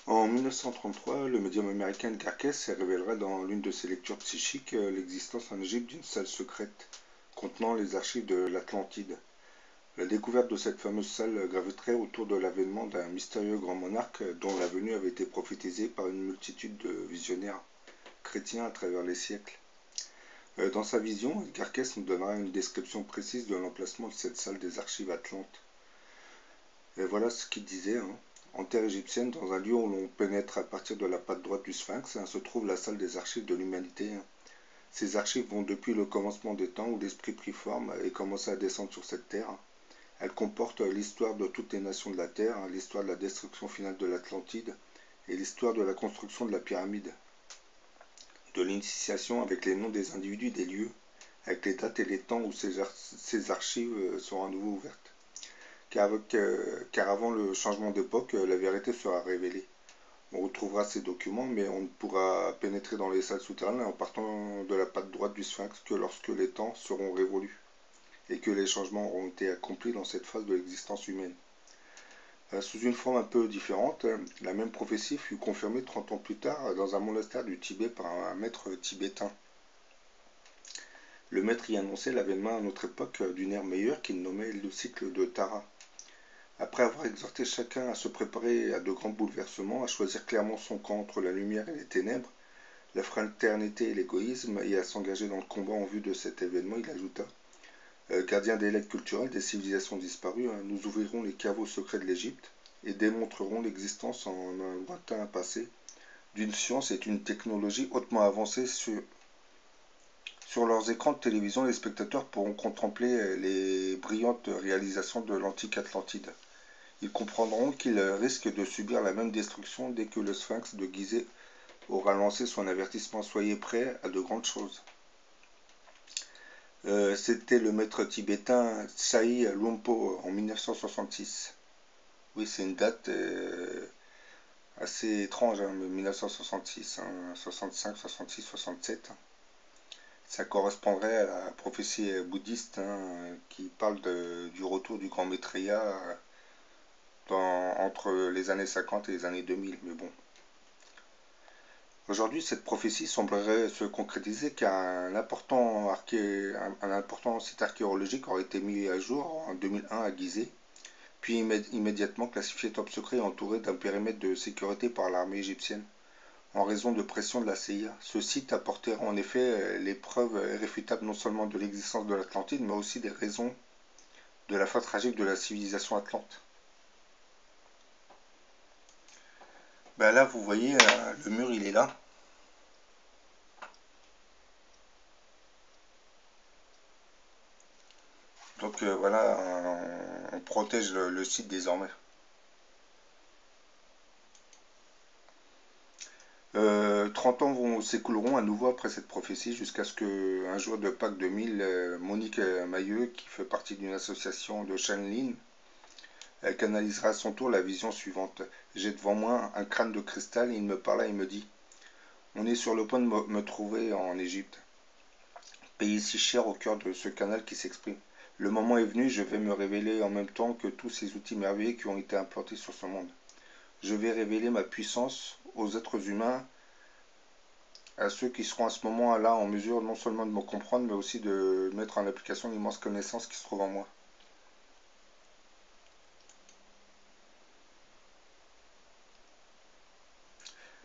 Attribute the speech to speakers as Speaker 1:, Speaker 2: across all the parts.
Speaker 1: En 1933, le médium américain Edgar Cayce révélera dans l'une de ses lectures psychiques l'existence en Égypte d'une salle secrète contenant les archives de l'Atlantide. La découverte de cette fameuse salle graviterait autour de l'avènement d'un mystérieux grand monarque dont la venue avait été prophétisée par une multitude de visionnaires chrétiens à travers les siècles. Dans sa vision, Edgar Cayce nous donnera une description précise de l'emplacement de cette salle des archives atlantes. Et voilà ce qu'il disait. En terre égyptienne, dans un lieu où l'on pénètre à partir de la patte droite du Sphinx, se trouve la salle des archives de l'humanité. Ces archives vont depuis le commencement des temps où l'esprit prit forme et commença à descendre sur cette terre. Elles comportent l'histoire de toutes les nations de la Terre, l'histoire de la destruction finale de l'Atlantide et l'histoire de la construction de la pyramide, de l'initiation avec les noms des individus des lieux, avec les dates et les temps où ces archives seront à nouveau ouvertes. Car avant le changement d'époque, la vérité sera révélée. On retrouvera ces documents, mais on ne pourra pénétrer dans les salles souterraines en partant de la patte droite du Sphinx que lorsque les temps seront révolus et que les changements auront été accomplis dans cette phase de l'existence humaine. Sous une forme un peu différente, la même prophétie fut confirmée 30 ans plus tard dans un monastère du Tibet par un maître tibétain. Le maître y annonçait l'avènement à notre époque d'une ère meilleure qu'il nommait le cycle de Tara. Après avoir exhorté chacun à se préparer à de grands bouleversements, à choisir clairement son camp entre la lumière et les ténèbres, la fraternité et l'égoïsme, et à s'engager dans le combat en vue de cet événement, il ajouta Gardiens des legs culturels des civilisations disparues, nous ouvrirons les caveaux secrets de l'Égypte et démontrerons l'existence en un lointain passé d'une science et d'une technologie hautement avancée. Sur leurs écrans de télévision, les spectateurs pourront contempler les brillantes réalisations de l'antique Atlantide. Ils comprendront qu'ils risquent de subir la même destruction dès que le sphinx de Gizeh aura lancé son avertissement. Soyez prêts à de grandes choses. C'était le maître tibétain Tsai Lungpo en 1966. Oui, c'est une date assez étrange, 1966, 65, 66, 67. Ça correspondrait à la prophétie bouddhiste qui parle du retour du grand Maitreya entre les années 50 et les années 2000. Mais bon. Aujourd'hui, cette prophétie semblerait se concrétiser car un important site archéologique aurait été mis à jour en 2001 à Gizeh, puis immédiatement classifié top secret et entouré d'un périmètre de sécurité par l'armée égyptienne. En raison de pression de la CIA, ce site apportera en effet les preuves irréfutables non seulement de l'existence de l'Atlantide, mais aussi des raisons de la fin tragique de la civilisation atlante. Ben là, vous voyez, le mur, il est là. Donc voilà, on protège le site désormais. 30 ans s'écouleront à nouveau après cette prophétie jusqu'à ce qu'un jour de Pâques 2000, Monique Mailleux, qui fait partie d'une association de Shanlin, elle canalisera à son tour la vision suivante. J'ai devant moi un crâne de cristal et il me parla et me dit On est sur le point de me trouver en Égypte, pays si cher au cœur de ce canal qui s'exprime. Le moment est venu, je vais me révéler en même temps que tous ces outils merveilleux qui ont été implantés sur ce monde. Je vais révéler ma puissance aux êtres humains, à ceux qui seront à ce moment-là en mesure non seulement de me comprendre, mais aussi de mettre en application l'immense connaissance qui se trouve en moi.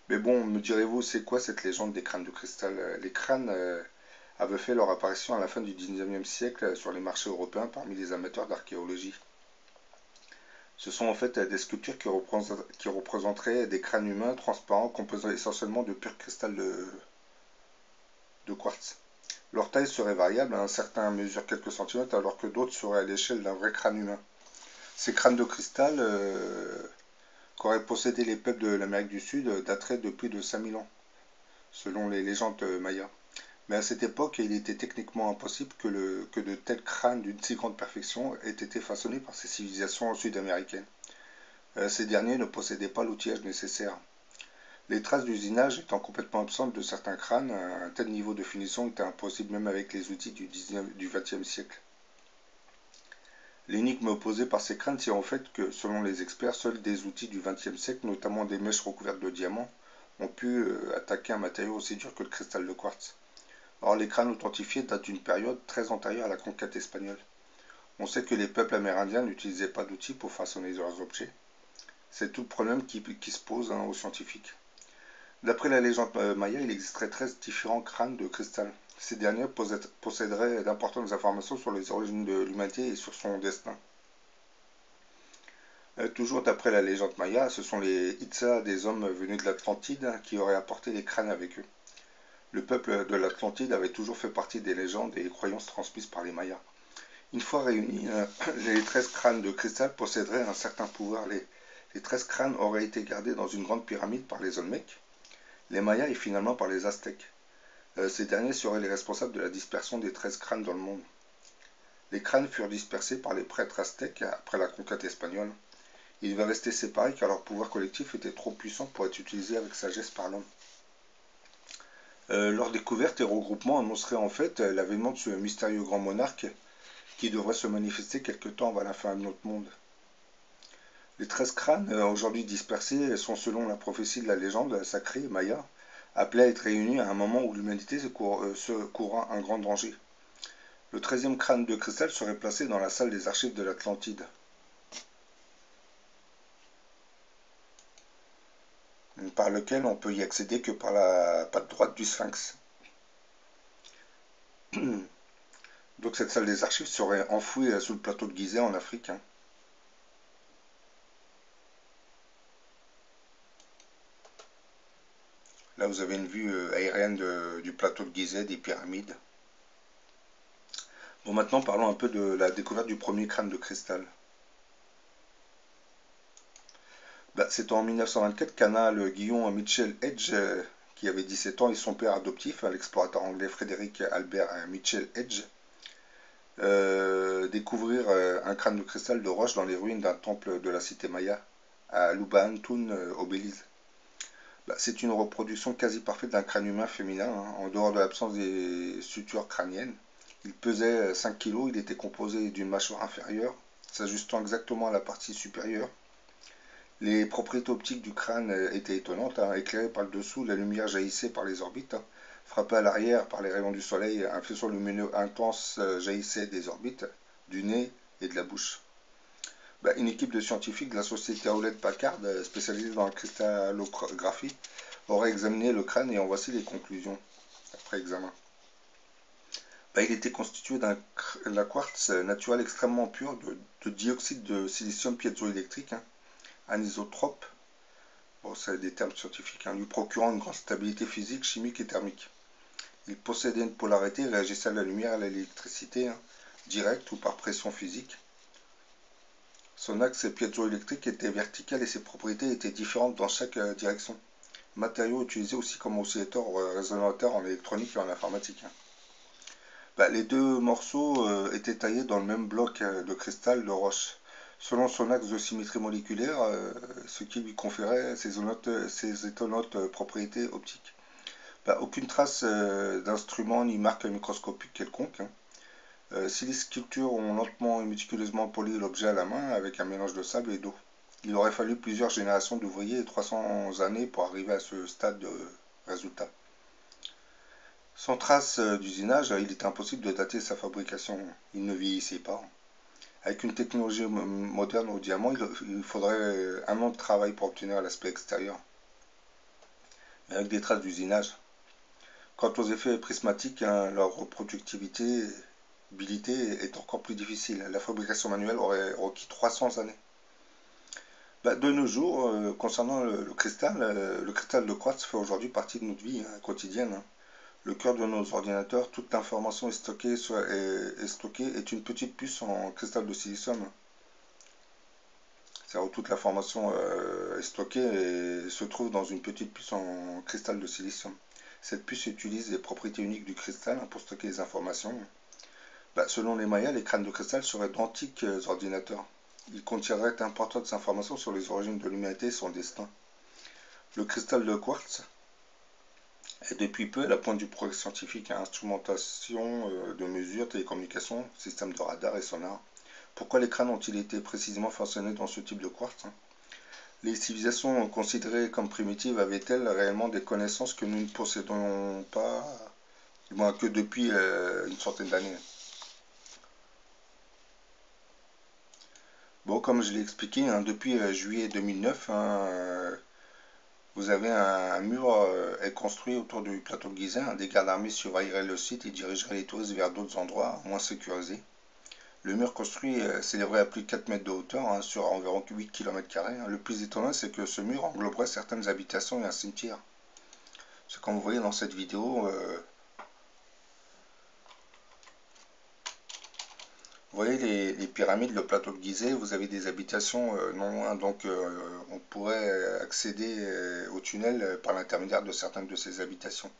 Speaker 1: Mais bon, me direz-vous, c'est quoi cette légende des crânes de cristal? Les crânes avaient fait leur apparition à la fin du 19e siècle sur les marchés européens parmi les amateurs d'archéologie. Ce sont en fait des sculptures qui représenteraient des crânes humains transparents composés essentiellement de pur cristal de quartz. Leur taille serait variable, certains mesurent quelques centimètres alors que d'autres seraient à l'échelle d'un vrai crâne humain. Ces crânes de cristal qu'auraient possédé les peuples de l'Amérique du Sud dateraient de plus de 5000 ans, selon les légendes mayas. Mais à cette époque, il était techniquement impossible que de tels crânes d'une si grande perfection aient été façonnés par ces civilisations sud-américaines. Ces derniers ne possédaient pas l'outillage nécessaire. Les traces d'usinage étant complètement absentes de certains crânes, un tel niveau de finition était impossible même avec les outils du XXe siècle. L'énigme posée par ces crânes, c'est en fait que, selon les experts, seuls des outils du XXe siècle, notamment des mèches recouvertes de diamants, ont pu attaquer un matériau aussi dur que le cristal de quartz. Or, les crânes authentifiés datent d'une période très antérieure à la conquête espagnole. On sait que les peuples amérindiens n'utilisaient pas d'outils pour façonner leurs objets. C'est tout le problème qui se pose aux scientifiques. D'après la légende maya, il existerait 13 différents crânes de cristal. Ces derniers posséderaient d'importantes informations sur les origines de l'humanité et sur son destin. Toujours d'après la légende maya, ce sont les Itza, des hommes venus de l'Atlantide, qui auraient apporté les crânes avec eux. Le peuple de l'Atlantide avait toujours fait partie des légendes et croyances transmises par les Mayas. Une fois réunis, les 13 crânes de cristal posséderaient un certain pouvoir. Les 13 crânes auraient été gardés dans une grande pyramide par les Olmecs, les Mayas et finalement par les Aztèques. Ces derniers seraient les responsables de la dispersion des 13 crânes dans le monde. Les crânes furent dispersés par les prêtres aztèques après la conquête espagnole. Ils devaient rester séparés car leur pouvoir collectif était trop puissant pour être utilisé avec sagesse par l'homme. Leur découverte et regroupement annonceraient en fait l'avènement de ce mystérieux grand monarque qui devrait se manifester quelque temps avant la fin de notre monde. Les 13 crânes, aujourd'hui dispersés, sont selon la prophétie de la légende sacrée maya, appelés à être réunis à un moment où l'humanité se courra un grand danger. Le 13e crâne de cristal serait placé dans la salle des archives de l'Atlantide, par lequel on peut y accéder que par la patte droite du sphinx. Donc cette salle des archives serait enfouie sous le plateau de Gizeh en Afrique. Là vous avez une vue aérienne du plateau de Gizeh, des pyramides. Bon, maintenant parlons un peu de la découverte du premier crâne de cristal. C'est en 1924 qu'Anna Guillaume Mitchell Edge, qui avait 17 ans, et son père adoptif, l'explorateur anglais Frédéric Albert Mitchell Edge, découvrirent un crâne de cristal de roche dans les ruines d'un temple de la cité maya, à Lubantun, au Belize. C'est une reproduction quasi parfaite d'un crâne humain féminin, en dehors de l'absence des sutures crâniennes. Il pesait 5 kg, il était composé d'une mâchoire inférieure, s'ajustant exactement à la partie supérieure. Les propriétés optiques du crâne étaient étonnantes, éclairées par le dessous, la lumière jaillissait par les orbites, frappée à l'arrière par les rayons du soleil, un faisceau lumineux intense jaillissait des orbites, du nez et de la bouche. Une équipe de scientifiques de la société Hewlett-Packard, spécialisée dans la cristallographie, aurait examiné le crâne et en voici les conclusions après examen. Il était constitué d'un quartz naturel extrêmement pur de dioxyde de silicium piézoélectrique, anisotrope, bon, c'est des termes scientifiques, lui procurant une grande stabilité physique, chimique et thermique. Il possédait une polarité et réagissait à la lumière et à l'électricité, directe ou par pression physique. Son axe piézoélectrique était vertical et ses propriétés étaient différentes dans chaque direction. Matériau utilisé aussi comme oscillateur résonateur en électronique et en informatique. Les deux morceaux étaient taillés dans le même bloc de cristal de roche, selon son axe de symétrie moléculaire, ce qui lui conférait ses étonnantes propriétés optiques. Aucune trace d'instrument ni marque microscopique quelconque. Si les sculptures ont lentement et méticuleusement poli l'objet à la main avec un mélange de sable et d'eau. Il aurait fallu plusieurs générations d'ouvriers et 300 années pour arriver à ce stade de résultat. Sans trace d'usinage, il était impossible de dater sa fabrication. Il ne vieillissait pas. Avec une technologie moderne au diamant, il faudrait un an de travail pour obtenir l'aspect extérieur, mais avec des traces d'usinage. Quant aux effets prismatiques, leur reproductibilité est encore plus difficile. La fabrication manuelle aurait requis 300 années. De nos jours, concernant le cristal de quartz fait aujourd'hui partie de notre vie quotidienne. Le cœur de nos ordinateurs, toute l'information est stockée est une petite puce en cristal de silicium. C'est-à-dire où toute l'information est stockée et se trouve dans une petite puce en cristal de silicium. Cette puce utilise les propriétés uniques du cristal pour stocker les informations. Selon les Mayas, les crânes de cristal seraient d'antiques ordinateurs. Ils contiendraient d'importantes informations sur les origines de l'humanité et son destin. Le cristal de quartz est depuis peu à la pointe du progrès scientifique, instrumentation de mesure, télécommunications, système de radar et sonar, Pourquoi les crânes ont-ils été précisément façonnés dans ce type de quartz, hein? Les civilisations considérées comme primitives avaient-elles réellement des connaissances que nous ne possédons pas, du moins que depuis une centaine d'années? Bon, comme je l'ai expliqué, hein, depuis juillet 2009, hein, vous avez un mur est construit autour du plateau de Gizeh, hein. Des gardes armés surveilleraient le site et dirigeraient les touristes vers d'autres endroits moins sécurisés. Le mur construit s'élèverait à plus de 4 mètres de hauteur, hein, sur environ 8 km². Le plus étonnant, c'est que ce mur engloberait certaines habitations et un cimetière. C'est comme vous voyez dans cette vidéo, vous voyez les pyramides, le plateau de Gizeh, vous avez des habitations non loin, donc on pourrait accéder au tunnel par l'intermédiaire de certaines de ces habitations.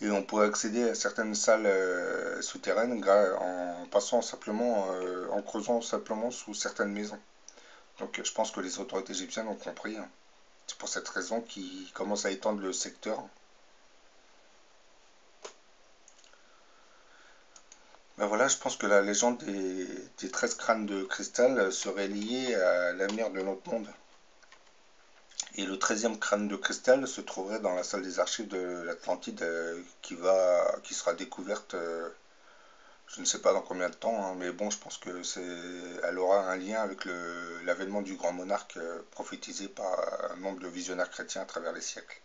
Speaker 1: Et on pourrait accéder à certaines salles souterraines en passant simplement, en creusant simplement sous certaines maisons. Donc je pense que les autorités égyptiennes ont compris, hein. C'est pour cette raison qu'ils commencent à étendre le secteur. Ben voilà, je pense que la légende des 13 crânes de cristal serait liée à l'avenir de notre monde. Et le 13e crâne de cristal se trouverait dans la salle des archives de l'Atlantide qui sera découverte, je ne sais pas dans combien de temps, hein, mais bon, je pense que elle aura un lien avec l'avènement du grand monarque prophétisé par un nombre de visionnaires chrétiens à travers les siècles.